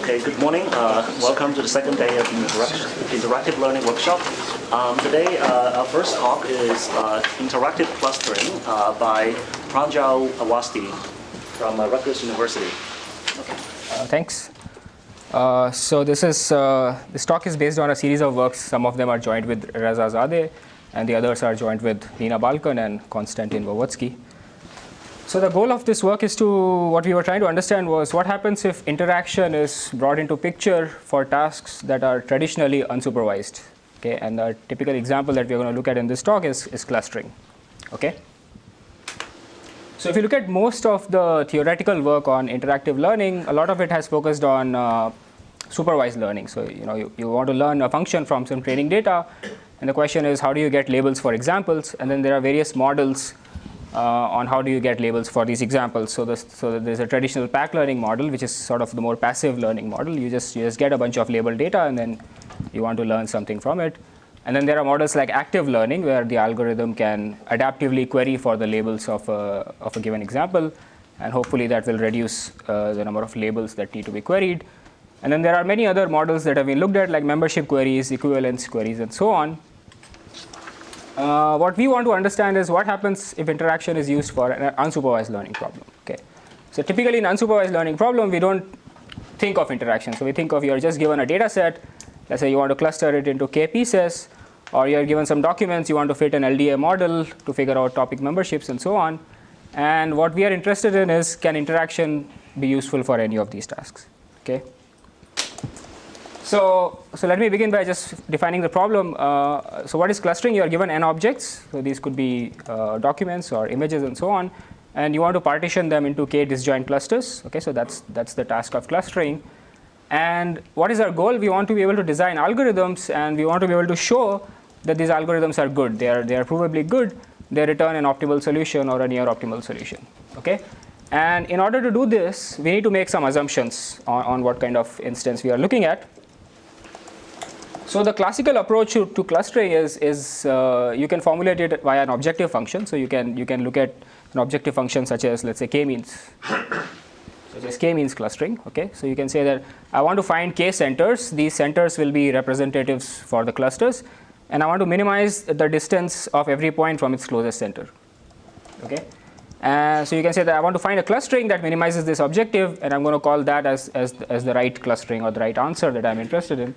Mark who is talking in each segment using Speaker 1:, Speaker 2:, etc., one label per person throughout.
Speaker 1: Okay, good morning. Welcome to the second day of the Interactive Learning Workshop. Today, our first talk is Interactive Clustering by Pranjal Awasthi from Rutgers University. Okay.
Speaker 2: Thanks. So this talk is based on a series of works. Some of them are joined with Reza Zadeh, and the others are joined with Nina Balkan and Konstantin Wowodsky. So the goal of this work is what we were trying to understand was what happens if interaction is brought into picture for tasks that are traditionally unsupervised. Okay, and the typical example that we're going to look at in this talk is clustering. Okay. So if you look at most of the theoretical work on interactive learning, a lot of it has focused on supervised learning. So you want to learn a function from some training data, and the question is how do you get labels for examples, and then there are various models on how do you get labels for these examples. So there's a traditional pack learning model, which is sort of the more passive learning model. You just get a bunch of labeled data, and then you want to learn something from it. And then there are models like active learning, where the algorithm can adaptively query for the labels of a given example, and hopefully that will reduce the number of labels that need to be queried. And then there are many other models that have been looked at, like membership queries, equivalence queries, and so on. What we want to understand is what happens if interaction is used for an unsupervised learning problem. Okay. So typically in unsupervised learning problem, we don't think of interaction. So we think of you're just given a data set. Let's say you want to cluster it into k pieces, or you're given some documents, you want to fit an LDA model to figure out topic memberships and so on. And what we are interested in is, can interaction be useful for any of these tasks? Okay. So let me begin by just defining the problem. So what is clustering? You are given n objects. So these could be documents or images and so on. And you want to partition them into k disjoint clusters. Okay, so that's the task of clustering. And what is our goal? We want to be able to design algorithms, and we want to be able to show that these algorithms are good. They are provably good. They return an optimal solution or a near optimal solution. Okay. And in order to do this, we need to make some assumptions on what kind of instance we are looking at. So the classical approach to clustering is you can formulate it via an objective function. So you can look at an objective function such as, let's say, k-means. Such as k-means clustering. Okay, so you can say that I want to find k centers. These centers will be representatives for the clusters, and I want to minimize the distance of every point from its closest center. Okay, so you can say that I want to find a clustering that minimizes this objective, and I'm going to call that as the right clustering or the right answer that I'm interested in.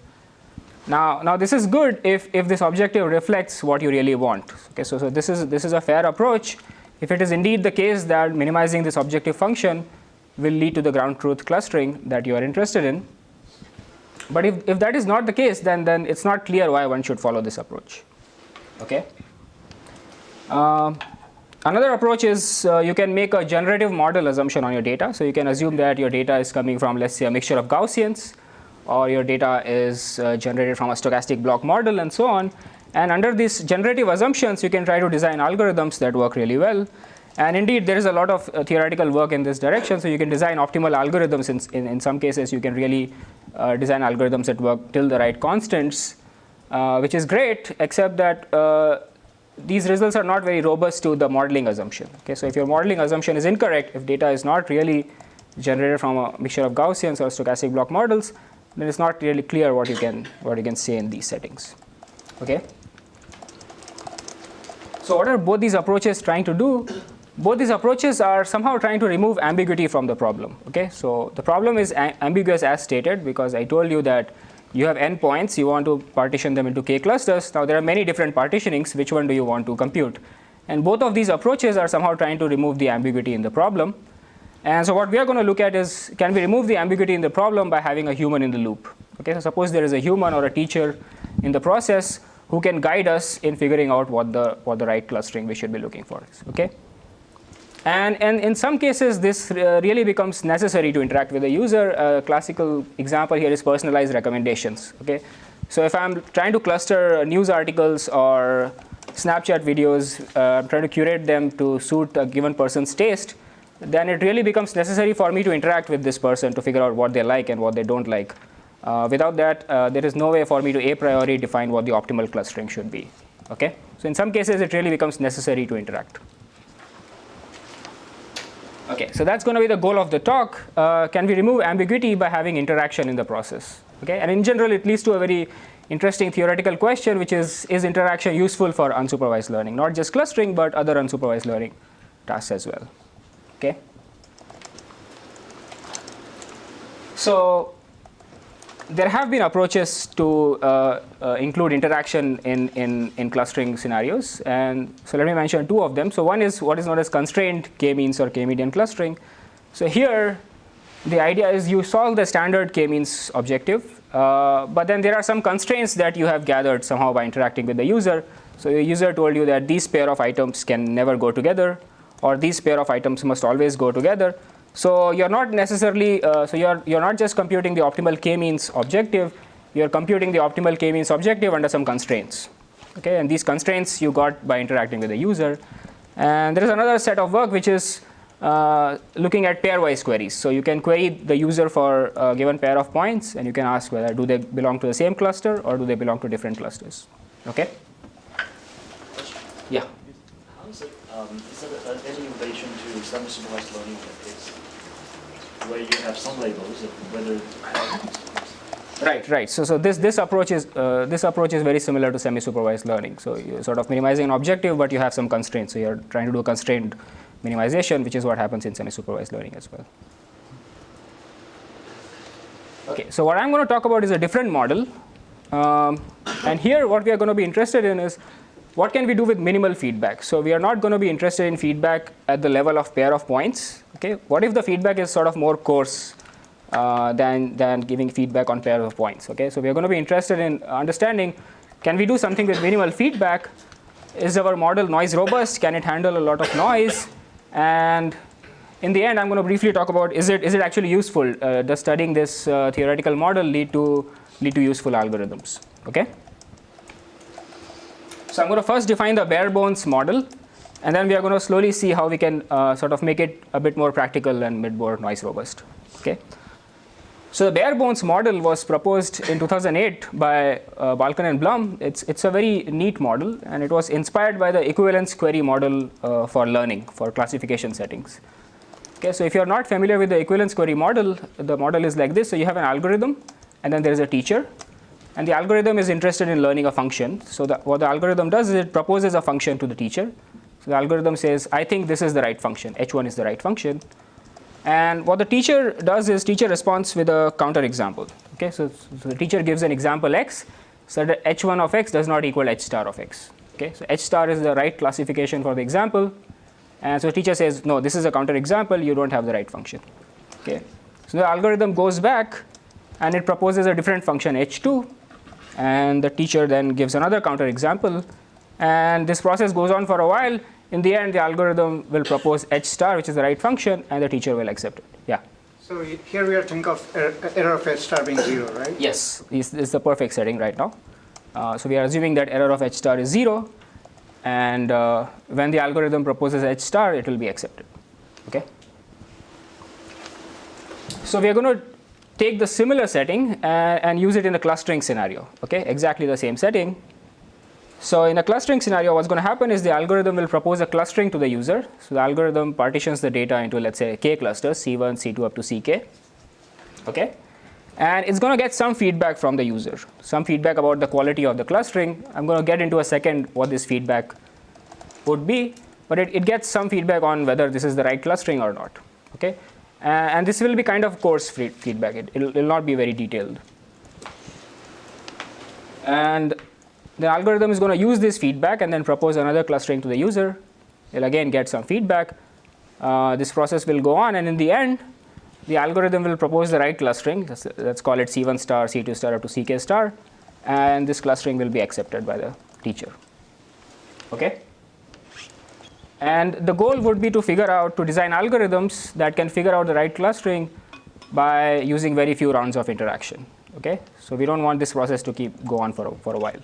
Speaker 2: Now this is good if this objective reflects what you really want. Okay, so this is a fair approach if it is indeed the case that minimizing this objective function will lead to the ground truth clustering that you are interested in. But if that is not the case, then it's not clear why one should follow this approach. Okay. Another approach is you can make a generative model assumption on your data. So you can assume that your data is coming from, let's say, a mixture of Gaussians, or your data is generated from a stochastic block model, and so on. And under these generative assumptions, you can try to design algorithms that work really well. And indeed, there is a lot of theoretical work in this direction. So you can design optimal algorithms. In some cases, you can really design algorithms that work till the right constants, which is great, except that these results are not very robust to the modeling assumption. Okay, so if your modeling assumption is incorrect, if data is not really generated from a mixture of Gaussians or stochastic block models, then it's not really clear what you can say in these settings. Okay. So what are both these approaches trying to do? Both these approaches are somehow trying to remove ambiguity from the problem. Okay. So the problem is ambiguous as stated, because I told you that you have n points. You want to partition them into k clusters. Now there are many different partitionings. Which one do you want to compute? And both of these approaches are somehow trying to remove the ambiguity in the problem. And so what we are going to look at is, can we remove the ambiguity in the problem by having a human in the loop? Okay, so suppose there is a human or a teacher in the process who can guide us in figuring out what the right clustering we should be looking for is. Okay, and in some cases this really becomes necessary to interact with the user. A classical example here is personalized recommendations. Okay, so if I'm trying to cluster news articles or Snapchat videos, I'm trying to curate them to suit a given person's taste, then it really becomes necessary for me to interact with this person to figure out what they like and what they don't like. Without that, there is no way for me to a priori define what the optimal clustering should be. Okay, so in some cases, it really becomes necessary to interact. Okay, so that's going to be the goal of the talk. Can we remove ambiguity by having interaction in the process? Okay, and in general, it leads to a very interesting theoretical question, which is interaction useful for unsupervised learning? Not just clustering, but other unsupervised learning tasks as well. Okay. So there have been approaches to include interaction in clustering scenarios, and so let me mention two of them. So one is what is known as constrained k-means or k-median clustering. So here the idea is you solve the standard k-means objective, but then there are some constraints that you have gathered somehow by interacting with the user. So the user told you that these pair of items can never go together, or these pair of items must always go together. So you're not necessarily, you're not just computing the optimal k-means objective, you're computing the optimal k-means objective under some constraints. Okay, and these constraints you got by interacting with the user. And there is another set of work which is looking at pairwise queries. So you can query the user for a given pair of points, and you can ask whether do they belong to the same cluster or do they belong to different clusters. Okay? Yeah.
Speaker 1: How is it any innovation to semi-supervised learning like this, where you have some labels of whether
Speaker 2: Right. So this approach is very similar to semi-supervised learning. So you're sort of minimizing an objective, but you have some constraints. So you're trying to do a constrained minimization, which is what happens in semi-supervised learning as well. Okay. So what I'm going to talk about is a different model, and here what we are going to be interested in is what can we do with minimal feedback. So we are not going to be interested in feedback at the level of pair of points. Okay. What if the feedback is sort of more coarse than giving feedback on pair of points? Okay. So we are going to be interested in understanding, can we do something with minimal feedback? Is our model noise robust? Can it handle a lot of noise? And in the end, I'm going to briefly talk about is it actually useful? Does studying this theoretical model lead to useful algorithms? Okay. So I'm going to first define the bare bones model, and then we are going to slowly see how we can sort of make it a bit more practical and bit more noise robust. Okay. So the bare bones model was proposed in 2008 by Balkan and Blum. It's a very neat model, and it was inspired by the equivalence query model for learning, for classification settings. Okay, so if you're not familiar with the equivalence query model, the model is like this. So you have an algorithm, and then there is a teacher, and the algorithm is interested in learning a function. So what the algorithm does is it proposes a function to the teacher. So the algorithm says, I think this is the right function, h1 is the right function. And what the teacher does is teacher responds with a counter example. Okay, so the teacher gives an example x, so that h1 of x does not equal h star of x. Okay, so h star is the right classification for the example, and so the teacher says, no, this is a counter example, you don't have the right function. Okay, so the algorithm goes back and it proposes a different function h2, and the teacher then gives another counter example, and this process goes on for a while. In the end, the algorithm will propose h star, which is the right function, and the teacher will accept it. Yeah.
Speaker 3: So here we are thinking of error of h star being 0, right?
Speaker 2: Yes, this is the perfect setting right now. So we are assuming that error of h star is 0, and when the algorithm proposes h star, it will be accepted. Okay. So we are going to take the similar setting and use it in a clustering scenario. Okay, exactly the same setting. So in a clustering scenario, what's going to happen is the algorithm will propose a clustering to the user. So the algorithm partitions the data into, let's say, k clusters, C1, C2 up to Ck. Okay, and it's going to get some feedback from the user, some feedback about the quality of the clustering. I'm going to get into a second what this feedback would be, but it gets some feedback on whether this is the right clustering or not. Okay, and this will be kind of coarse feedback. It will not be very detailed. And the algorithm is going to use this feedback and then propose another clustering to the user. It'll again get some feedback. This process will go on, and in the end, the algorithm will propose the right clustering. Let's call it C1 star, C2 star up to Ck star, and this clustering will be accepted by the teacher. Okay. And the goal would be to design algorithms that can figure out the right clustering by using very few rounds of interaction. Okay. So we don't want this process to go on for a while.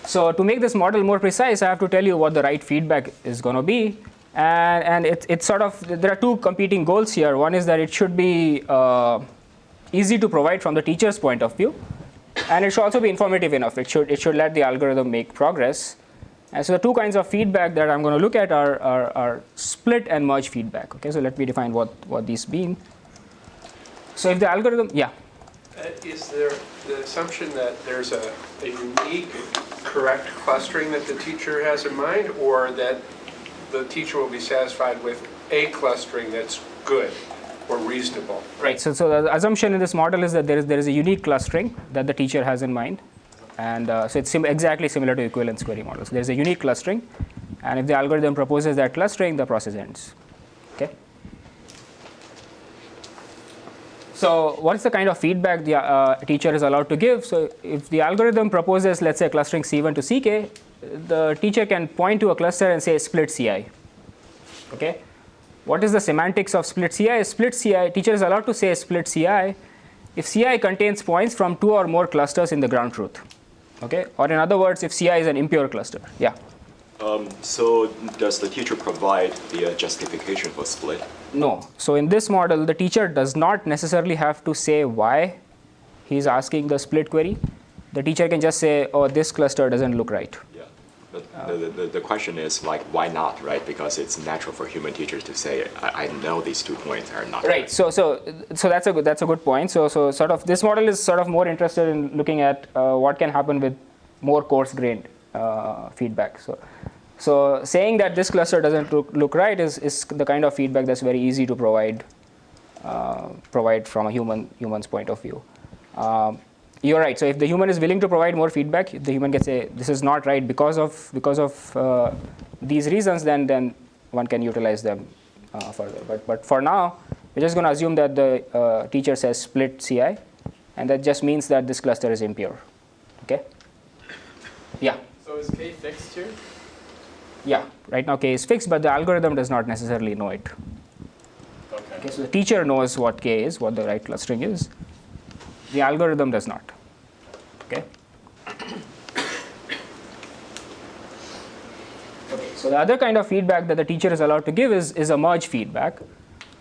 Speaker 2: So to make this model more precise, I have to tell you what the right feedback is going to be, and it's sort of, there are two competing goals here. One is that it should be easy to provide from the teacher's point of view, and it should also be informative enough. It should let the algorithm make progress, And so the two kinds of feedback that I'm going to look at are split and merge feedback. Okay, so let me define what these mean. So if the algorithm, yeah.
Speaker 4: Is there the assumption that there's a unique correct clustering that the teacher has in mind, or that the teacher will be satisfied with a clustering that's good or reasonable?
Speaker 2: Right. So the assumption in this model is that there is a unique clustering that the teacher has in mind, and so it's exactly similar to equivalence query models. There's a unique clustering, and if the algorithm proposes that clustering, the process ends. Okay. So what's the kind of feedback the teacher is allowed to give? So if the algorithm proposes, let's say, clustering C1 to Ck, the teacher can point to a cluster and say split Ci. Okay. What is the semantics of split Ci? Split Ci, teacher is allowed to say split Ci if Ci contains points from 2 or more clusters in the ground truth. Okay. Or in other words, if Ci is an impure cluster. Yeah.
Speaker 5: So does the teacher provide the justification for split?
Speaker 2: No. So in this model, the teacher does not necessarily have to say why he's asking the split query. The teacher can just say, oh, this cluster doesn't look right.
Speaker 5: Yeah. But the question is, like, why not, right? Because it's natural for human teachers to say, I know these 2 points are not
Speaker 2: right. So that's a good point. So sort of this model is sort of more interested in looking at what can happen with more coarse-grained feedback. So saying that this cluster doesn't look right is the kind of feedback that's very easy to provide from a human's point of view. You're right. So if the human is willing to provide more feedback, the human can say this is not right because of these reasons, then one can utilize them further. But for now, we're just going to assume that the teacher says split Ci, and that just means that this cluster is impure. Okay. Yeah.
Speaker 4: So is K fixed here?
Speaker 2: Yeah, right now K is fixed, but the algorithm does not necessarily know it. Okay, so the teacher knows what K is, what the right clustering is. The algorithm does not. Okay. So the other kind of feedback that the teacher is allowed to give is a merge feedback.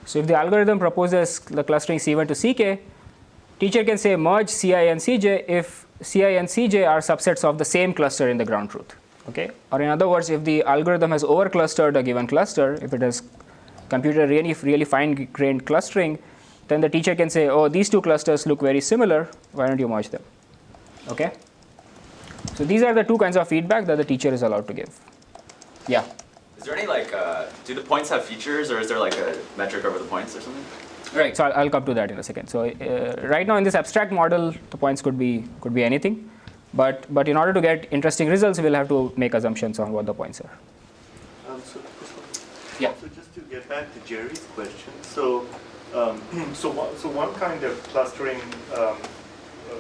Speaker 2: So if the algorithm proposes the clustering C1 to Ck, teacher can say merge Ci and Cj if Ci and Cj are subsets of the same cluster in the ground truth. Okay. Or in other words, if the algorithm has over-clustered a given cluster, if it has computed really fine-grained clustering, then the teacher can say, oh, these 2 clusters look very similar, why don't you merge them? Okay. So these are the 2 kinds of feedback that the teacher is allowed to give. Yeah.
Speaker 6: Is there any do the points have features, or is there like a metric over the points or something?
Speaker 2: Right. So I'll come to that in a second. So right now in this abstract model, the points could be anything. But in order to get interesting results, we'll have to make assumptions on what the points are. Yeah.
Speaker 7: So just to get back to Jerry's question, so one kind of clustering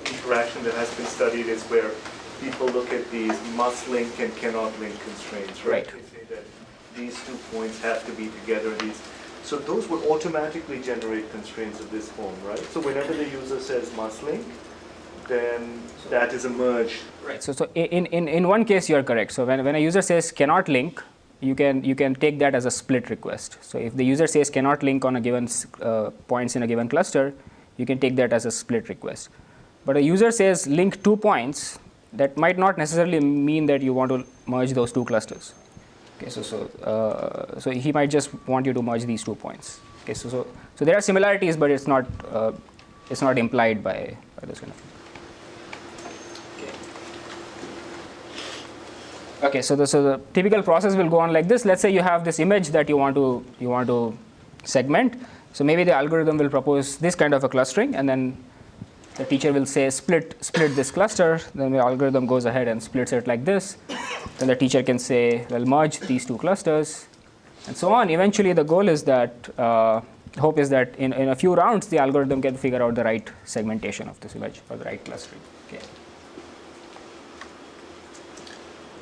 Speaker 7: interaction that has been studied is where people look at these must link and cannot link constraints, right? They say that these 2 points have to be together. So those would automatically generate constraints of this form, right? So whenever the user says must link, then that is a merge.
Speaker 2: Right. So in one case you are correct. So when a user says cannot link, you can take that as a split request. So if the user says cannot link on a given points in a given cluster, you can take that as a split request. But a user says link 2 points, that might not necessarily mean that you want to merge those 2 clusters. Okay. So he might just want you to merge these 2 points. Okay. So there are similarities, but it's not implied by this kind of thing. Okay, so the typical process will go on like this. Let's say you have this image that you want to segment. So maybe the algorithm will propose this kind of a clustering, and then the teacher will say split this cluster. Then the algorithm goes ahead and splits it like this. Then the teacher can say, well, merge these 2 clusters, and so on. Eventually, the goal is that hope is that in a few rounds, the algorithm can figure out the right segmentation of this image or the right clustering. Okay.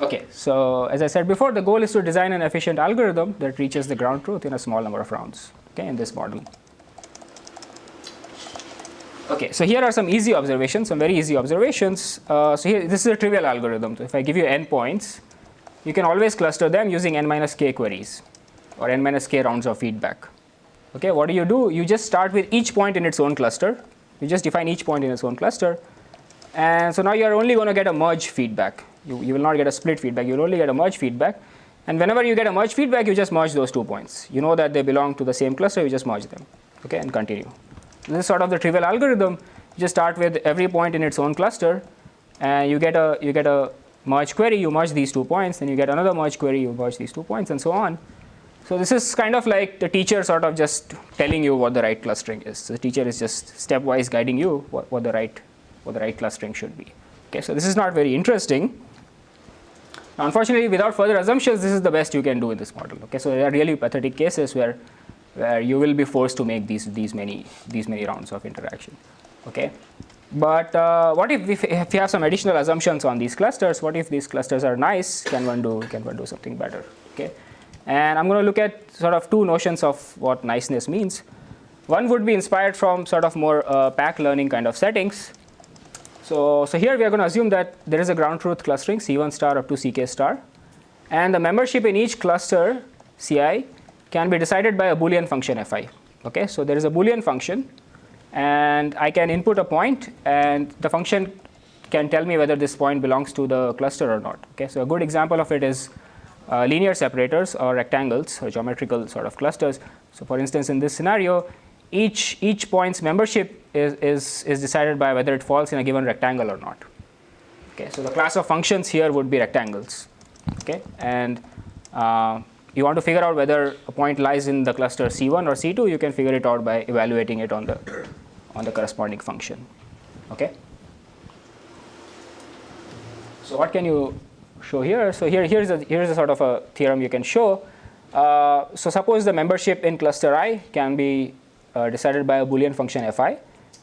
Speaker 2: Okay, so as I said before, the goal is to design an efficient algorithm that reaches the ground truth in a small number of rounds, okay, in this model. Okay, so here are some easy observations, some very easy observations. So here, this is a trivial algorithm. So if I give you n points, you can always cluster them using n minus k queries or n minus k rounds of feedback. Okay, what do? You just start with each point in its own cluster. You just define each point in its own cluster. And so now you are only going to get a merge feedback. You will not get a split feedback. You will only get a merge feedback. And whenever you get a merge feedback, you just merge those 2 points. You know that they belong to the same cluster. You just merge them, okay, and continue. This is sort of the trivial algorithm. You just start with every point in its own cluster, and you get a merge query. You merge these 2 points, then you get another merge query. You merge these 2 points, and so on. So this is kind of like the teacher sort of just telling you what the right clustering is. So the teacher is just stepwise guiding you what the right clustering should be. Okay, so this is not very interesting. Now, unfortunately, without further assumptions, this is the best you can do in this model. Okay, so there are really pathetic cases where you will be forced to make these many rounds of interaction. Okay, but what if you have some additional assumptions on these clusters? What if these clusters are nice? Can one do something better? Okay, and I'm going to look at sort of 2 notions of what niceness means. One would be inspired from sort of more pack learning kind of settings. So here we are going to assume that there is a ground truth clustering C1 star up to Ck star, and the membership in each cluster Ci can be decided by a Boolean function Fi. Okay, so there is a Boolean function, and I can input a point, and the function can tell me whether this point belongs to the cluster or not. Okay, so a good example of it is linear separators or rectangles or geometrical sort of clusters. So for instance, in this scenario, each point's membership is decided by whether it falls in a given rectangle or not. Okay, so the class of functions here would be rectangles. Okay, and you want to figure out whether a point lies in the cluster C1 or C2. You can figure it out by evaluating it on the corresponding function. Okay. So what can you show here? So here's a sort of a theorem you can show. So suppose the membership in cluster I can be decided by a Boolean function Fi,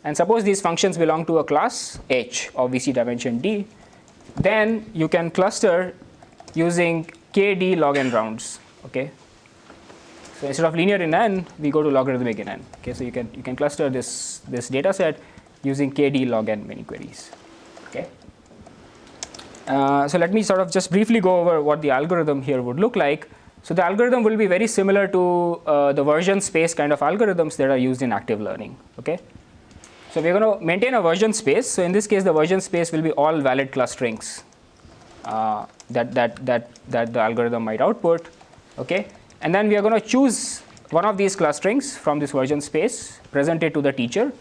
Speaker 2: and suppose these functions belong to a class H of VC dimension D, then you can cluster using KD log n rounds. Okay, so instead of linear in n, we go to logarithmic in n. Okay, so you can cluster this data set using KD log n many queries. Okay, so let me sort of just briefly go over what the algorithm here would look like. So the algorithm will be very similar to the version space kind of algorithms that are used in active learning. Okay, so we're going to maintain a version space. So in this case, the version space will be all valid clusterings that the algorithm might output. Okay, and then we are going to choose one of these clusterings from this version space, present it to the teacher,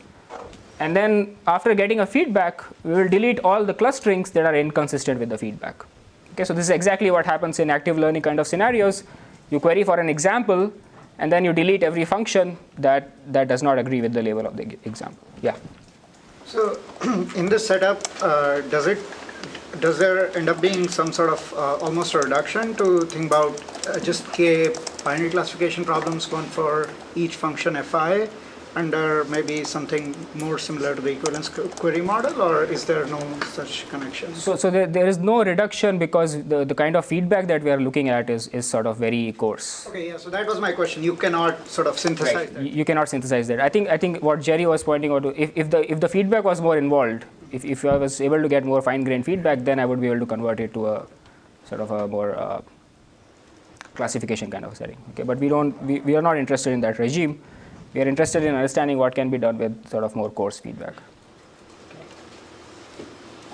Speaker 2: and then after getting a feedback, we will delete all the clusterings that are inconsistent with the feedback. Okay, so this is exactly what happens in active learning kind of scenarios. You query for an example, and then you delete every function that does not agree with the label of the example. Yeah.
Speaker 3: So in this setup, does there end up being some sort of almost a reduction to think about just K binary classification problems going for each function Fi under maybe something more similar to the equivalence query model, or is there no such connection? So
Speaker 2: there is no reduction because the kind of feedback that we are looking at is sort of very coarse.
Speaker 3: Okay, yeah, so that was my question. You cannot sort of synthesize that.
Speaker 2: You cannot synthesize that. I think what Jerry was pointing out, if the feedback was more involved, if I was able to get more fine-grained feedback, then I would be able to convert it to a sort of a more classification kind of setting. Okay, but we are not interested in that regime. We are interested in understanding what can be done with sort of more coarse feedback.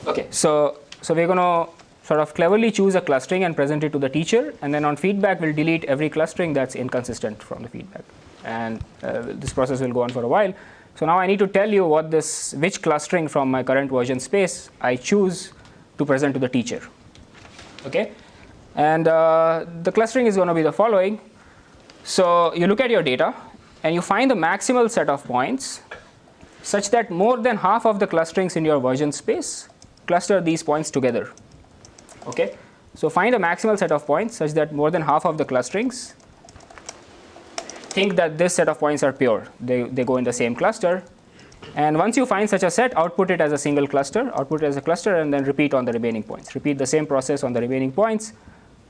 Speaker 2: Okay, so we're going to sort of cleverly choose a clustering and present it to the teacher, and then on feedback we'll delete every clustering that's inconsistent from the feedback. And this process will go on for a while. So now I need to tell you which clustering from my current version space I choose to present to the teacher. Okay, and the clustering is going to be the following. So you look at your data, and you find the maximal set of points such that more than half of the clusterings in your version space cluster these points together. Okay, so find a maximal set of points such that more than half of the clusterings think that this set of points are pure. They go in the same cluster. And once you find such a set, output it as a single cluster, output it as a cluster, and then repeat on the remaining points. Repeat the same process on the remaining points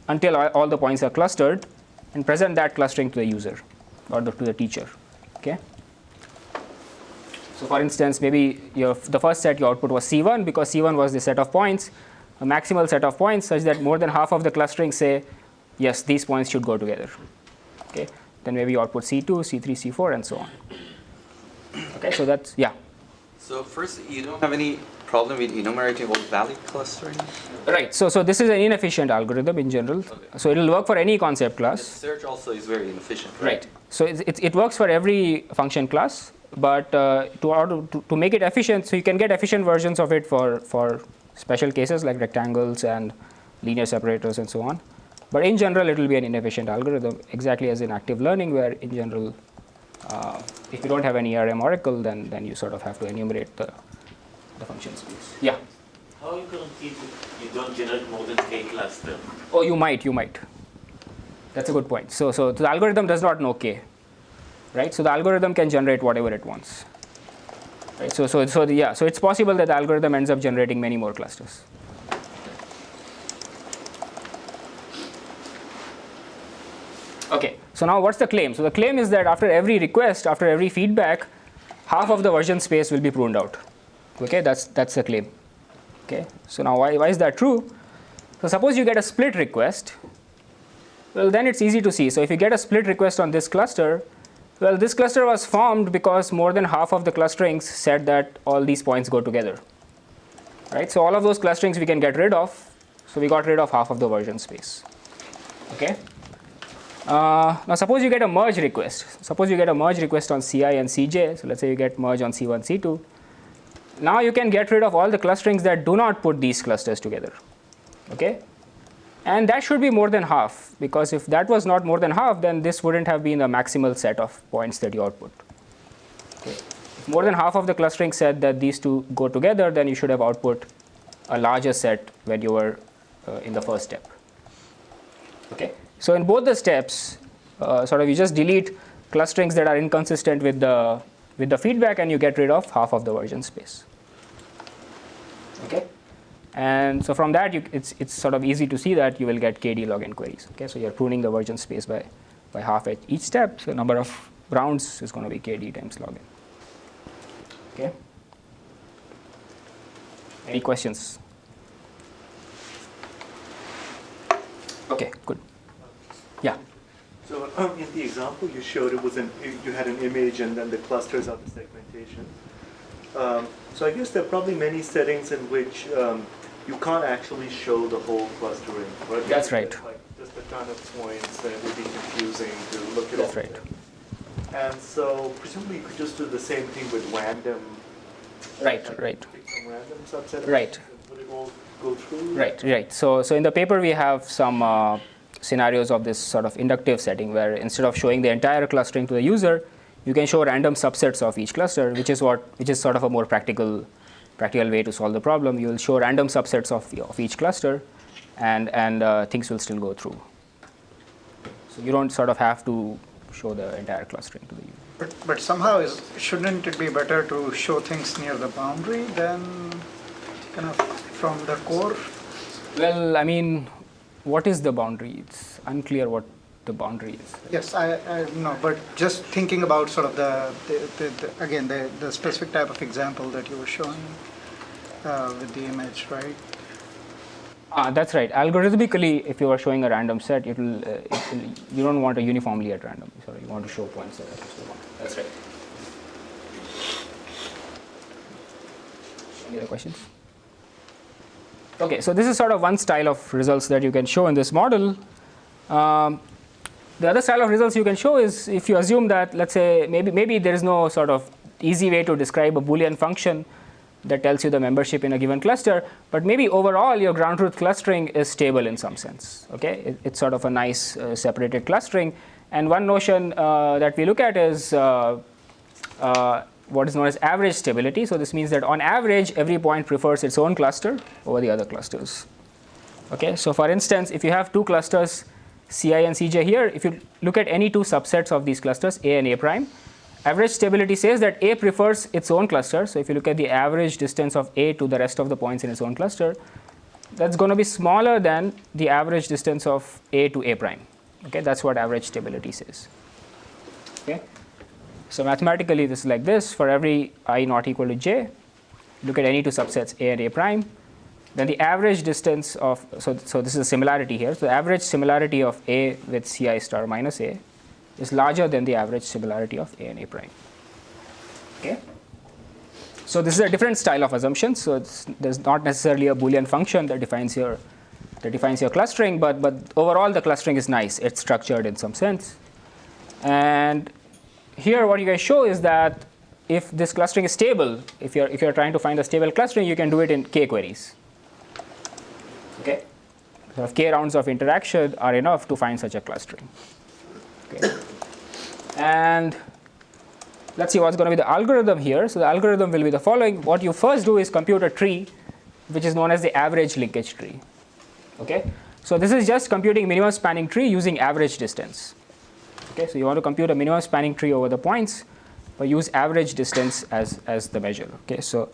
Speaker 2: until all the points are clustered, and present that clustering to the user or to the teacher. Okay. So for instance, maybe the first set you output was C1 because C1 was the set of points, a maximal set of points such that more than half of the clustering say, yes, these points should go together. Okay. Then maybe you output C2, C3, C4, and so on. Okay, so that's, yeah.
Speaker 8: So first, you don't have any problem with enumerating all valid clustering?
Speaker 2: Right. So this is an inefficient algorithm in general.
Speaker 8: Okay.
Speaker 2: So it will work for any concept class.
Speaker 8: Search also is very inefficient,
Speaker 2: Right. So it works for every function class, but to make it efficient, so you can get efficient versions of it for special cases like rectangles and linear separators and so on. But in general, it will be an inefficient algorithm, exactly as in active learning, where in general, if you don't have any ARM oracle, then you sort of have to enumerate the function space. Yeah.
Speaker 9: How are you guaranteed that you don't generate more than k cluster?
Speaker 2: Oh, you might. That's a good point. So the algorithm does not know k, right? So the algorithm can generate whatever it wants, right? So it's possible that the algorithm ends up generating many more clusters. Okay. So now what's the claim? So the claim is that after every request, after every feedback, half of the version space will be pruned out. Okay, that's the claim. Okay. So now why is that true? So suppose you get a split request. Well, then it's easy to see. So if you get a split request on this cluster, well, this cluster was formed because more than half of the clusterings said that all these points go together, right? So all of those clusterings we can get rid of. So we got rid of half of the version space. Okay. Now suppose you get a merge request. Suppose you get a merge request on Ci and Cj. So let's say you get merge on C1, C2. Now you can get rid of all the clusterings that do not put these clusters together. Okay. And that should be more than half, because if that was not more than half, then this wouldn't have been the maximal set of points that you output. Okay. If more than half of the clustering said that these two go together, then you should have output a larger set when you were in the first step. Okay. So in both the steps, sort of you just delete clusterings that are inconsistent with the feedback, and you get rid of half of the version space. Okay. And so from that, it's sort of easy to see that you will get KD log n queries. Okay, so you're pruning the version space by half at each step. So number of rounds is going to be KD times log n. Okay. Any questions? Okay, good. Yeah.
Speaker 7: So in the example you showed, you had an image and then the clusters of the segmentation. So I guess there are probably many settings in which you can't actually show the whole clustering. Right?
Speaker 2: That's right.
Speaker 7: Like just a ton of points, and it would be confusing to look at all.
Speaker 2: That's right.
Speaker 7: And so presumably you could just do the same thing with random.
Speaker 2: Right.
Speaker 7: Pick some random subset.
Speaker 2: Right.
Speaker 7: Would it all go through?
Speaker 2: Right. So in the paper we have some scenarios of this sort of inductive setting, where instead of showing the entire clustering to the user, you can show random subsets of each cluster, which is sort of a more practical way to solve the problem. You will show random subsets of each cluster, and things will still go through. So you don't sort of have to show the entire clustering to the user.
Speaker 3: But somehow, shouldn't it be better to show things near the boundary than kind of from the core?
Speaker 2: Well, I mean, what is the boundary? It's unclear what the boundary is.
Speaker 3: Yes, I know, but just thinking about sort of the specific type of example that you were showing with the image, right?
Speaker 2: That's right. Algorithmically, if you are showing a random set, you don't want to uniformly at random. Sorry, you want to show points that are just the one. That's right. Any other questions? Okay, so this is sort of one style of results that you can show in this model. The other style of results you can show is if you assume that, let's say, maybe there is no sort of easy way to describe a Boolean function that tells you the membership in a given cluster, but maybe overall your ground truth clustering is stable in some sense. Okay, it's sort of a nice separated clustering. And one notion that we look at is what is known as average stability. So this means that on average, every point prefers its own cluster over the other clusters. Okay, so for instance, if you have two clusters, Ci and Cj here, if you look at any two subsets of these clusters, A and A prime, average stability says that A prefers its own cluster. So if you look at the average distance of A to the rest of the points in its own cluster, that's going to be smaller than the average distance of A to A prime. Okay, that's what average stability says. Okay, so mathematically this is like this: for every I not equal to j, look at any two subsets A and A prime, then the average distance of, so this is a similarity here, so the average similarity of A with Ci star minus A is larger than the average similarity of A and A prime. Okay, So this is a different style of assumption. So there's not necessarily a Boolean function that defines your clustering, but overall the clustering is nice. It's structured in some sense. And here what you guys show is that if this clustering is stable, if you're trying to find a stable clustering, you can do it in k queries. Okay. So if k rounds of interaction are enough to find such a clustering. Okay. And let's see what's going to be the algorithm here. So the algorithm will be the following. What you first do is compute a tree, which is known as the average linkage tree. Okay. So this is just computing minimum spanning tree using average distance. Okay. So you want to compute a minimum spanning tree over the points, but use average distance as the measure. Okay. So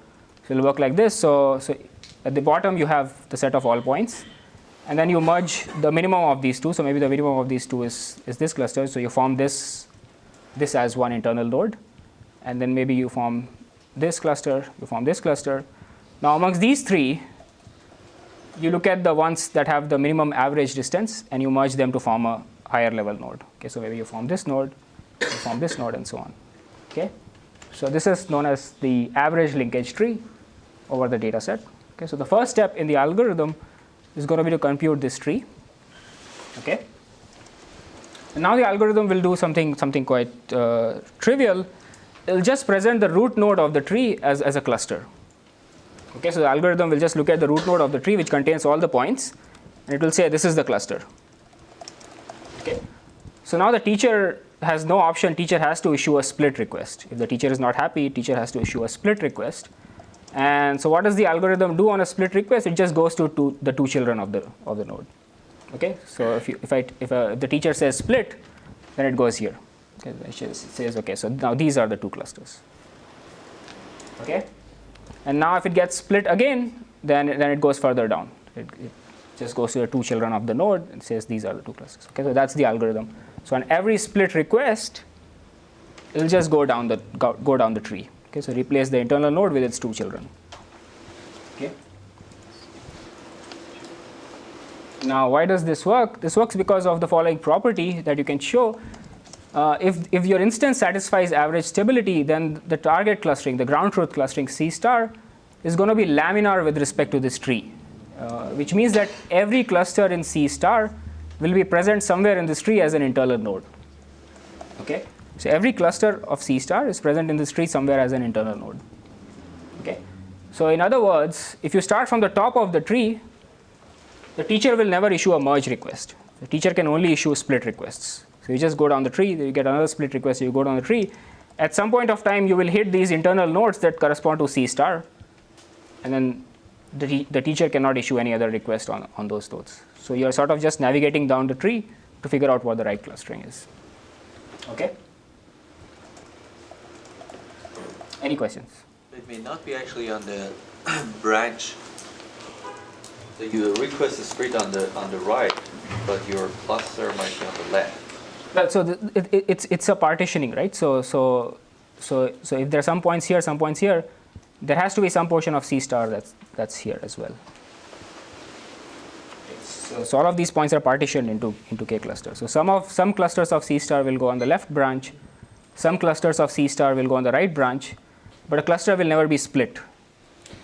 Speaker 2: it'll work like this. So at the bottom you have the set of all points, and then you merge the minimum of these two. So maybe the minimum of these two is this cluster. So you form this as one internal node. And then maybe you form this cluster, you form this cluster. Now amongst these three, you look at the ones that have the minimum average distance and you merge them to form a higher level node. Okay, so maybe you form this node, you form this node, and so on. Okay, so this is known as the average linkage tree over the data set. Okay, so the first step in the algorithm is going to be to compute this tree. Okay, and now the algorithm will do something quite trivial. It will just present the root node of the tree as a cluster. Okay, so the algorithm will just look at the root node of the tree, which contains all the points, and it will say this is the cluster. Okay, so now the teacher has no option. Teacher has to issue a split request. If the teacher is not happy, teacher has to issue a split request. And so what does the algorithm do on a split request? It just goes to the two children of the node. Okay, so if the teacher says split, then it goes here. Okay, it says okay, so now these are the two clusters. Okay, and now if it gets split again, then it goes further down. It just goes to the two children of the node and says these are the two clusters. Okay, so that's the algorithm. So on every split request, it will just go down the tree. Okay, so replace the internal node with its two children. Okay. Now why does this work? This works because of the following property that you can show. If your instance satisfies average stability, then the target clustering, the ground truth clustering C star, is going to be laminar with respect to this tree, which means that every cluster in C star will be present somewhere in this tree as an internal node. Okay, so every cluster of C star is present in this tree somewhere as an internal node. Okay, so in other words, if you start from the top of the tree, the teacher will never issue a merge request. The teacher can only issue split requests. So you just go down the tree, you get another split request, you go down the tree. At some point of time, you will hit these internal nodes that correspond to C star, and then the teacher cannot issue any other request on those nodes. So you're sort of just navigating down the tree to figure out what the right clustering is. Okay? Any questions?
Speaker 8: It may not be actually on the branch. So your request is straight on the right, but your cluster might be on the left.
Speaker 2: Well, so it's a partitioning, right? So if there are some points here, some points here, there has to be some portion of C star that's here as well. So all of these points are partitioned into K clusters. So some clusters of C star will go on the left branch, some clusters of C star will go on the right branch, but a cluster will never be split.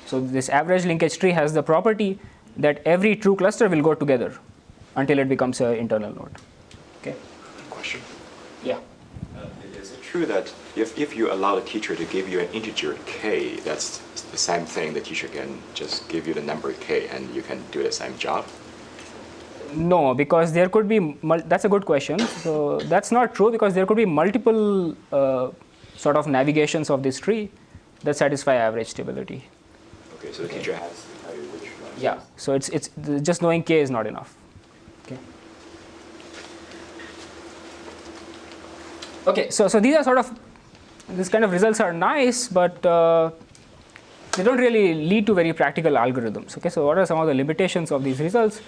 Speaker 2: So this average linkage tree has the property that every true cluster will go together until it becomes an internal node. Okay.
Speaker 5: Question.
Speaker 2: Yeah.
Speaker 5: Is it true that if you allow the teacher to give you an integer k, that's the same thing, the teacher can just give you the number k and you can do the same job?
Speaker 2: No, because there could be, that's a good question. So that's not true, because there could be multiple sort of navigations of this tree that satisfy average stability.
Speaker 5: Okay, so the teacher has to tell you which one.
Speaker 2: Yeah, so it's just knowing k is not enough. Okay. Okay, so these are sort of, this kind of results are nice, but they don't really lead to very practical algorithms. Okay, so what are some of the limitations of these results?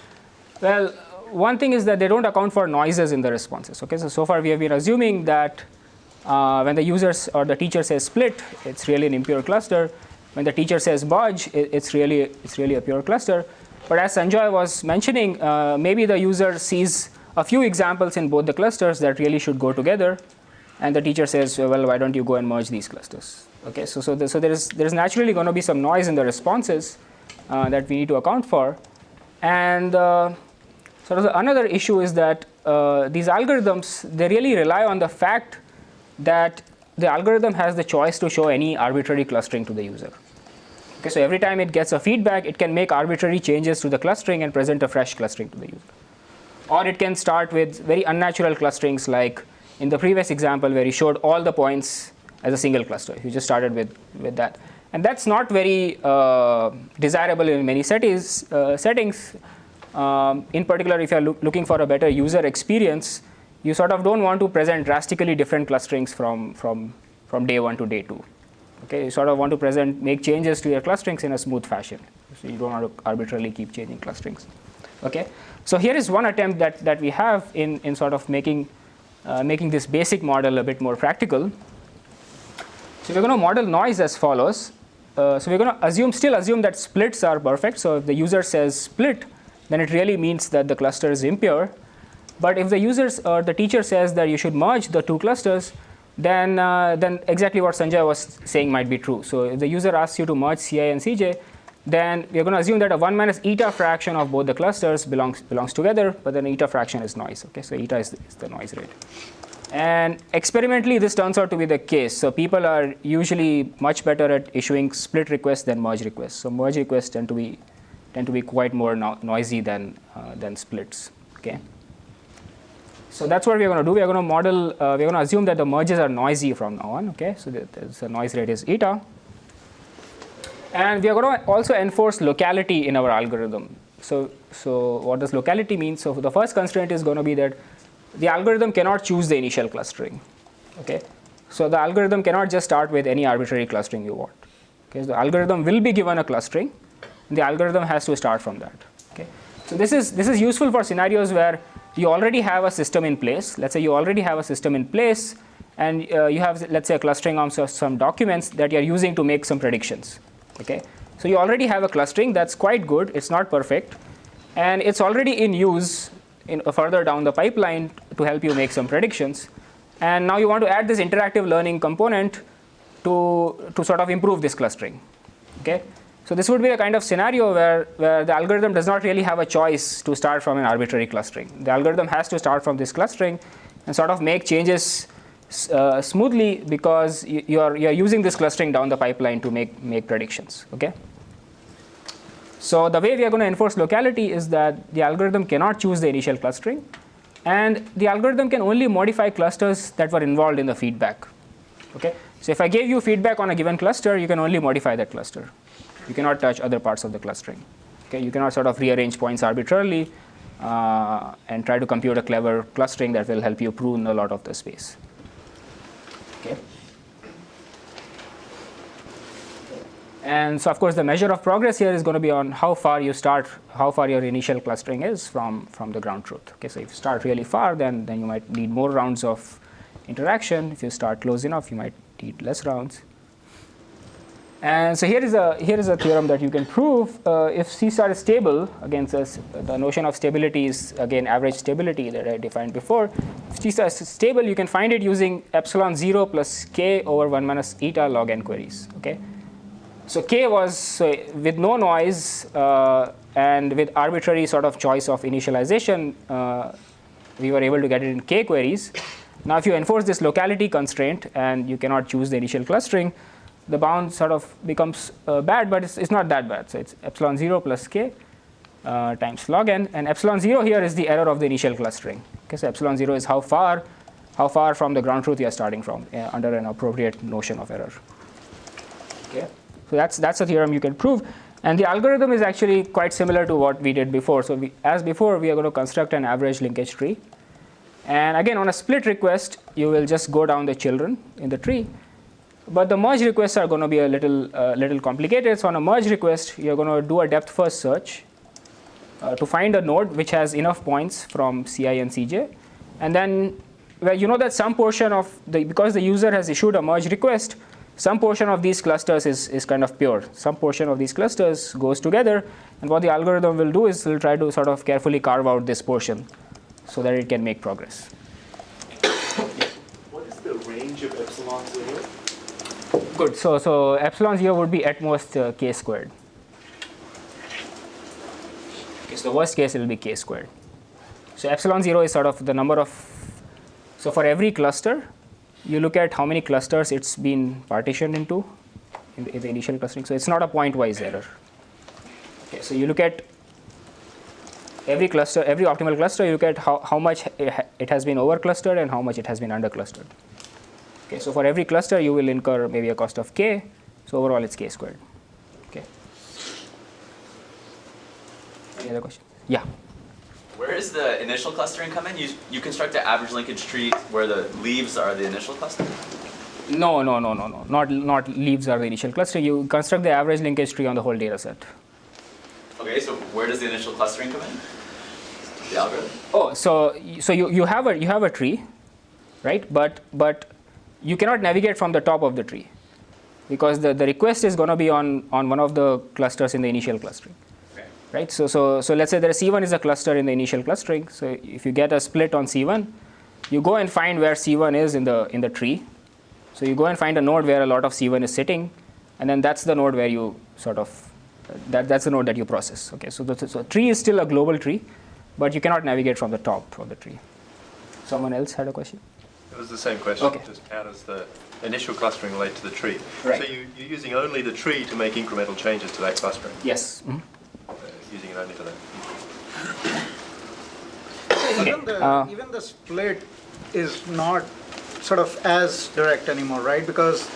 Speaker 2: Well, one thing is that they don't account for noises in the responses. Okay, so far we have been assuming that when the users or the teacher says split, it's really an impure cluster. When the teacher says budge, it's really a pure cluster. But as Sanjoy was mentioning, maybe the user sees a few examples in both the clusters that really should go together. and the teacher says, well, why don't you go and merge these clusters? Okay, so there's naturally going to be some noise in the responses that we need to account for. And sort of another issue is that these algorithms, they really rely on the fact that the algorithm has the choice to show any arbitrary clustering to the user. Okay, so every time it gets a feedback, it can make arbitrary changes to the clustering and present a fresh clustering to the user. Or it can start with very unnatural clusterings, like in the previous example where you showed all the points as a single cluster. You just started with that. And that's not very desirable in many settings. In particular, if you're looking for a better user experience, you sort of don't want to present drastically different clusterings from day 1 to day 2. Okay, you sort of want to make changes to your clusterings in a smooth fashion. So you don't want to arbitrarily keep changing clusterings. Okay, so here is one attempt that we have in sort of making this basic model a bit more practical. So we're going to model noise as follows. So we're going to still assume that splits are perfect. So if the user says split, then it really means that the cluster is impure. But if the the teacher says that you should merge the two clusters, then exactly what Sanjay was saying might be true. So if the user asks you to merge Ci and Cj, then we're going to assume that a 1 minus eta fraction of both the clusters belongs together, but then eta fraction is noise. Okay, so eta is the noise rate. And experimentally, this turns out to be the case. So people are usually much better at issuing split requests than merge requests. So merge requests tend to be quite more noisy than splits. Okay. So that's what we're going to do. We're going to model. We're going to assume that the merges are noisy from now on. Okay. So the noise rate is eta. And we are going to also enforce locality in our algorithm. So what does locality mean? So the first constraint is going to be that the algorithm cannot choose the initial clustering. Okay, so the algorithm cannot just start with any arbitrary clustering you want. Okay, so the algorithm will be given a clustering, and the algorithm has to start from that. Okay, so this is useful for scenarios where you already have a system in place. Let's say you already have a system in place, and you have, let's say, a clustering of some documents that you're using to make some predictions. Okay, so you already have a clustering that's quite good. It's not perfect, and it's already in use further down the pipeline to help you make some predictions. And now you want to add this interactive learning component to sort of improve this clustering. Okay, so this would be a kind of scenario where the algorithm does not really have a choice to start from an arbitrary clustering. The algorithm has to start from this clustering and sort of make changes smoothly, because you're using this clustering down the pipeline to make predictions. Okay. So the way we are going to enforce locality is that the algorithm cannot choose the initial clustering, and the algorithm can only modify clusters that were involved in the feedback. Okay. So if I gave you feedback on a given cluster, you can only modify that cluster. You cannot touch other parts of the clustering. Okay. You cannot sort of rearrange points arbitrarily and try to compute a clever clustering that will help you prune a lot of the space. Okay. And so, of course, the measure of progress here is going to be on how far you start, how far your initial clustering is from the ground truth. Okay, so if you start really far, then you might need more rounds of interaction. If you start close enough, you might need less rounds. And so here is a theorem that you can prove. If C star is stable, again, the notion of stability is again average stability that I defined before. If C star is stable, you can find it using epsilon 0 plus k over 1 minus eta log n queries. Okay. So k was with no noise and with arbitrary sort of choice of initialization, we were able to get it in k queries. Now if you enforce this locality constraint and you cannot choose the initial clustering, the bound sort of becomes bad, but it's not that bad. So it's epsilon 0 plus k times log n, and epsilon 0 here is the error of the initial clustering. Okay, so epsilon 0 is how far from the ground truth you are starting from under an appropriate notion of error. Okay. So that's a theorem you can prove, and the algorithm is actually quite similar to what we did before. So as before, we are going to construct an average linkage tree, and again on a split request, you will just go down the children in the tree. But the merge requests are going to be a little complicated. So on a merge request, you're going to do a depth first search to find a node which has enough points from Ci and Cj, and then you know that some portion of because the user has issued a merge request, some portion of these clusters is kind of pure. Some portion of these clusters goes together, and what the algorithm will do is will try to sort of carefully carve out this portion so that it can make progress.
Speaker 7: What is the range epsilon 0?
Speaker 2: Good. So epsilon 0 would be at most k squared. Okay, so the worst case it will be k squared. So epsilon 0 is sort of the number of, so for every cluster, you look at how many clusters it's been partitioned into in the initial clustering. So it's not a pointwise error. Okay, so you look at every cluster, every optimal cluster, you look at how much it has been over clustered and how much it has been under clustered. Okay, so for every cluster, you will incur maybe a cost of k. So overall, it's k squared. Okay. Any other question? Yeah.
Speaker 6: Where does the initial clustering come in? You construct an average linkage tree where the leaves are the initial cluster?
Speaker 2: No. Not leaves are the initial cluster. You construct the average linkage tree on the whole data set.
Speaker 6: Okay, so where does the initial clustering come in? The algorithm?
Speaker 2: Oh, so you have a tree, right? But you cannot navigate from the top of the tree because the request is going to be on one of the clusters in the initial clustering. Right, so let's say that C1 is a cluster in the initial clustering. So if you get a split on C1, you go and find where C1 is in the tree. So you go and find a node where a lot of C1 is sitting, and then that's the node where you sort of that's the node that you process. Okay, so the tree is still a global tree, but you cannot navigate from the top of the tree. Someone else had a question?
Speaker 10: It was the same question.
Speaker 2: Okay.
Speaker 10: Just how does the initial clustering relate to the tree?
Speaker 2: Right.
Speaker 10: So you're using only the tree to make incremental changes to that clustering?
Speaker 2: Yes. Mm-hmm.
Speaker 10: Using it only for that.
Speaker 3: Even the split is not sort of as direct anymore, right? Because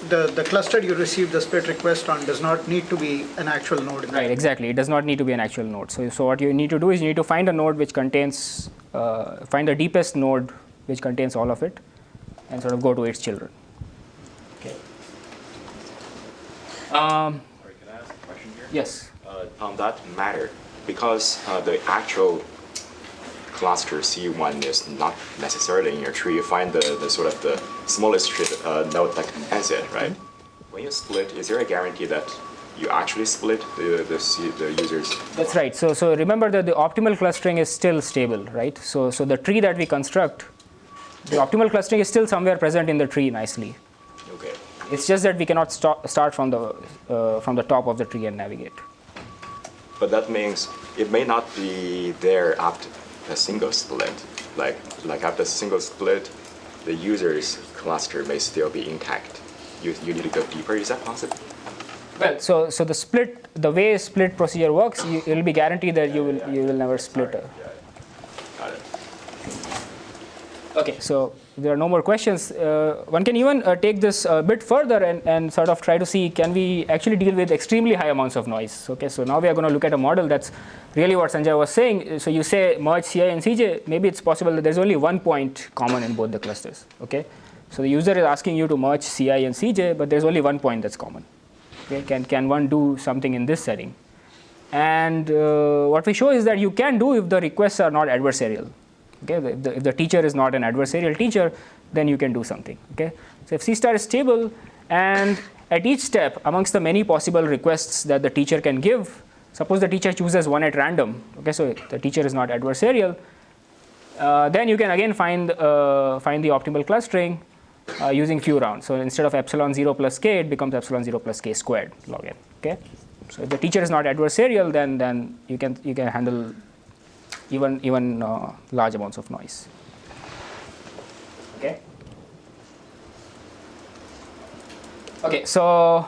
Speaker 3: the cluster you receive the split request on does not need to be an actual node.
Speaker 2: Right, exactly. It does not need to be an actual node. So what you need to do is you need to find a node which contains, find the deepest node which contains all of it, and sort of go to its children. Okay.
Speaker 5: Sorry, can I ask a question here?
Speaker 2: Yes.
Speaker 5: On that matter, because the actual cluster C1 is not necessarily in your tree, you find the sort of the smallest node that contains it, right? Mm-hmm. When you split, is there a guarantee that you actually split the users?
Speaker 2: That's right. So remember that the optimal clustering is still stable, right? So the tree that we construct, the optimal clustering is still somewhere present in the tree nicely.
Speaker 5: Okay.
Speaker 2: It's just that we cannot start from the top of the tree and navigate.
Speaker 5: But that means it may not be there after a single split. Like after a single split, the user's cluster may still be intact. You need to go deeper. Is that possible?
Speaker 2: Well, so the split, the way split procedure works, it will be guaranteed that you will never split.
Speaker 5: Got it.
Speaker 2: Okay, so there are no more questions. One can even take this a bit further and sort of try to see, can we actually deal with extremely high amounts of noise? Okay, so now we are going to look at a model that's really what Sanjay was saying. So you say merge Ci and Cj, maybe it's possible that there's only one point common in both the clusters. Okay, so the user is asking you to merge Ci and Cj, but there's only one point that's common. Okay, can one do something in this setting? And what we show is that you can do if the requests are not adversarial. Okay, if the teacher is not an adversarial teacher, then you can do something. Okay, so if C star is stable, and at each step amongst the many possible requests that the teacher can give, suppose the teacher chooses one at random. Okay, so the teacher is not adversarial, then you can again find the optimal clustering using few rounds. So instead of epsilon 0 plus k, it becomes epsilon 0 plus k squared log n. Okay, so if the teacher is not adversarial, then you can handle even large amounts of noise. Okay. Okay, so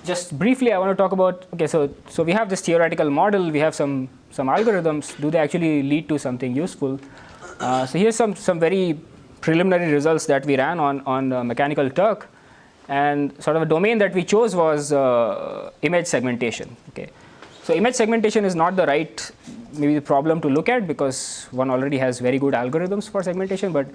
Speaker 2: just briefly, I want to talk about. Okay, so we have this theoretical model. We have some algorithms. Do they actually lead to something useful? So here's some very preliminary results that we ran on mechanical Turk, and sort of a domain that we chose was image segmentation. Okay. So image segmentation is not the right maybe problem to look at because one already has very good algorithms for segmentation, but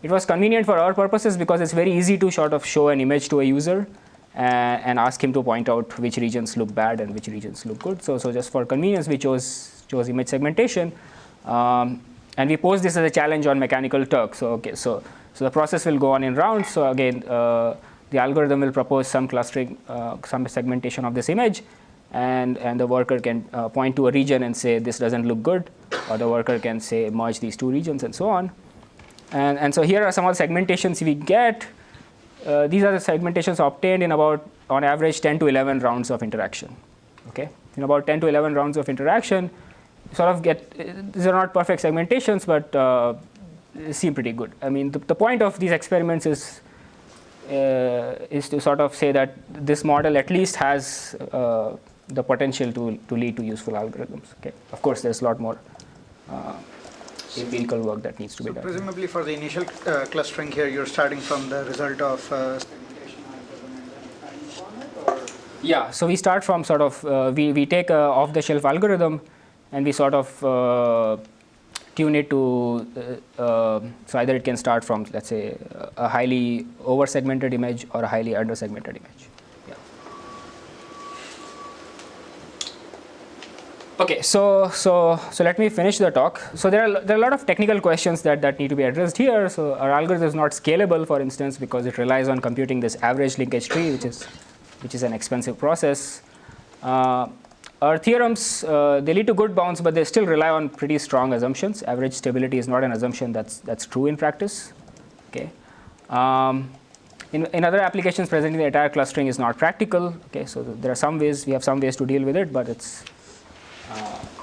Speaker 2: it was convenient for our purposes because it's very easy to sort of show an image to a user and ask him to point out which regions look bad and which regions look good. So just for convenience, we chose image segmentation, and we posed this as a challenge on mechanical Turk. So okay, so the process will go on in rounds. So again, the algorithm will propose some clustering, some segmentation of this image. And the worker can point to a region and say this doesn't look good, or the worker can say merge these two regions and so on. And so here are some of the segmentations we get. These are the segmentations obtained in about, on average, 10 to 11 rounds of interaction. Okay, in about 10 to 11 rounds of interaction, you sort of get, these are not perfect segmentations, but they seem pretty good. I mean, the point of these experiments is to sort of say that this model at least has the potential to lead to useful algorithms. Okay, of course, there's a lot more empirical work that needs to be done.
Speaker 3: Presumably for the initial clustering here, you're starting from the result of segmentation algorithm and then adding format, or?
Speaker 2: Yeah, so we start from sort of, we take a off-the-shelf algorithm and we sort of tune it to, so either it can start from, let's say, a highly over-segmented image or a highly under-segmented image. Yeah. Okay, so let me finish the talk. So there are a lot of technical questions that need to be addressed here. So our algorithm is not scalable, for instance, because it relies on computing this average linkage tree, which is an expensive process. Our theorems, they lead to good bounds, but they still rely on pretty strong assumptions. Average stability is not an assumption that's true in practice. Okay. In other applications, presenting the entire clustering is not practical. Okay, so there are some ways, we have some ways to deal with it, but it's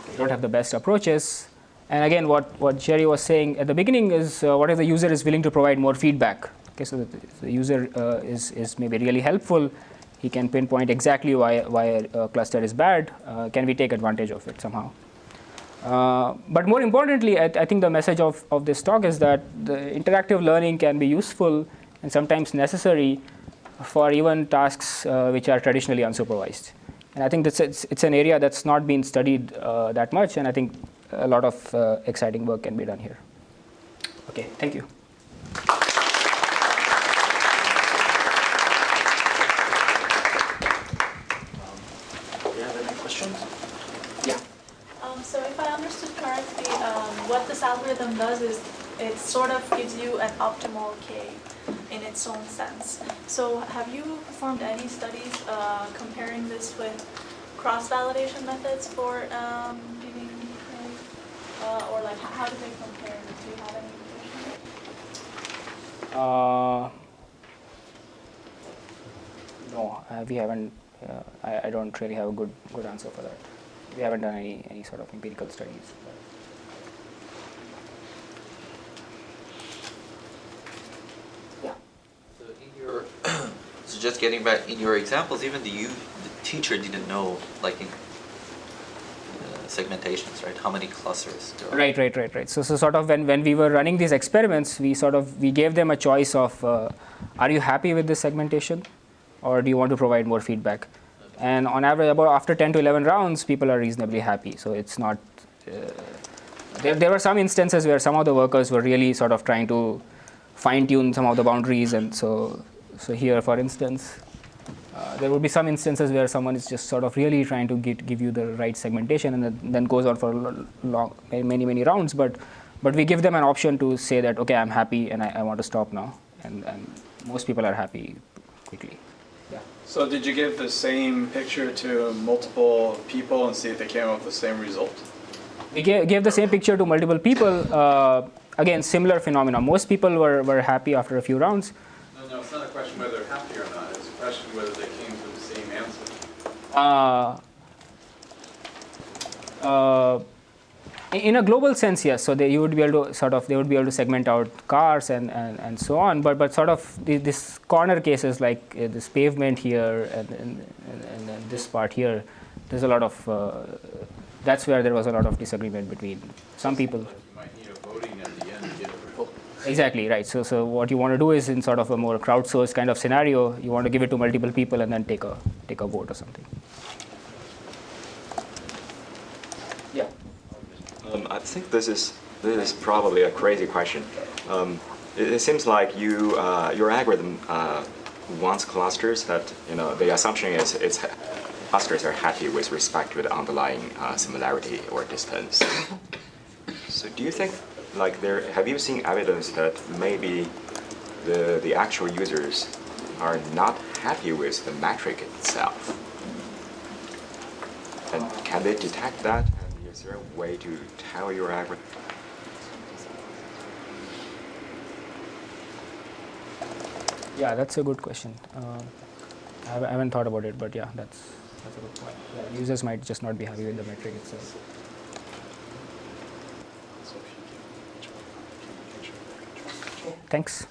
Speaker 2: we don't have the best approaches. And again, what Jerry was saying at the beginning is what if the user is willing to provide more feedback. Okay, so the user is maybe really helpful. He can pinpoint exactly why a cluster is bad. Can we take advantage of it somehow? But more importantly, I think the message of this talk is that the interactive learning can be useful and sometimes necessary for even tasks which are traditionally unsupervised. And I think it's an area that's not been studied that much, and I think a lot of exciting work can be done here. Okay, thank you.
Speaker 11: So if I understood correctly, what this algorithm does is it sort of gives you an optimal K in its own sense. So have you performed any studies comparing this with cross-validation methods for giving K? Or like how do they compare? Do you have any information?
Speaker 2: No, we haven't. I don't really have a good answer for that. We haven't done any sort of empirical studies. Yeah.
Speaker 8: So in your, so just getting back in your examples, even the teacher didn't know, like in segmentations, right? How many clusters there are.
Speaker 2: Right. So sort of when we were running these experiments, we gave them a choice of, are you happy with this segmentation, or do you want to provide more feedback? And on average, about after 10 to 11 rounds, people are reasonably happy. So it's not. There were some instances where some of the workers were really sort of trying to fine-tune some of the boundaries, and so here, for instance, there would be some instances where someone is just sort of really trying to give you the right segmentation, and then goes on for many rounds. But we give them an option to say that, okay, I'm happy and I want to stop now, and most people are happy quickly.
Speaker 12: So did you give the same picture to multiple people and see if they came up with the same result?
Speaker 2: We gave the same picture to multiple people. Again, similar phenomena. Most people were happy after a few rounds.
Speaker 12: No, it's not a question whether they're happy or not. It's a question whether they came to the same answer.
Speaker 2: In a global sense, yes. So they would be able to segment out cars and so on. But sort of this corner cases like this pavement here and this part here, there's a lot of. That's where there was a lot of disagreement between some people.
Speaker 12: You might need a voting at the end to get a result.
Speaker 2: Exactly right. So what you want to do is in sort of a more crowdsourced kind of scenario, you want to give it to multiple people and then take a vote or something. Yeah.
Speaker 5: I think this is probably a crazy question. It seems like your algorithm wants clusters that the assumption is clusters are happy with respect to the underlying similarity or distance. So do you think have you seen evidence that maybe the actual users are not happy with the metric itself? And can they detect that? And is there a way to tell your algorithm?
Speaker 2: Yeah, that's a good question. I haven't thought about it, but yeah, that's a good point. Yeah, users might just not be happy with the metric itself. Thanks.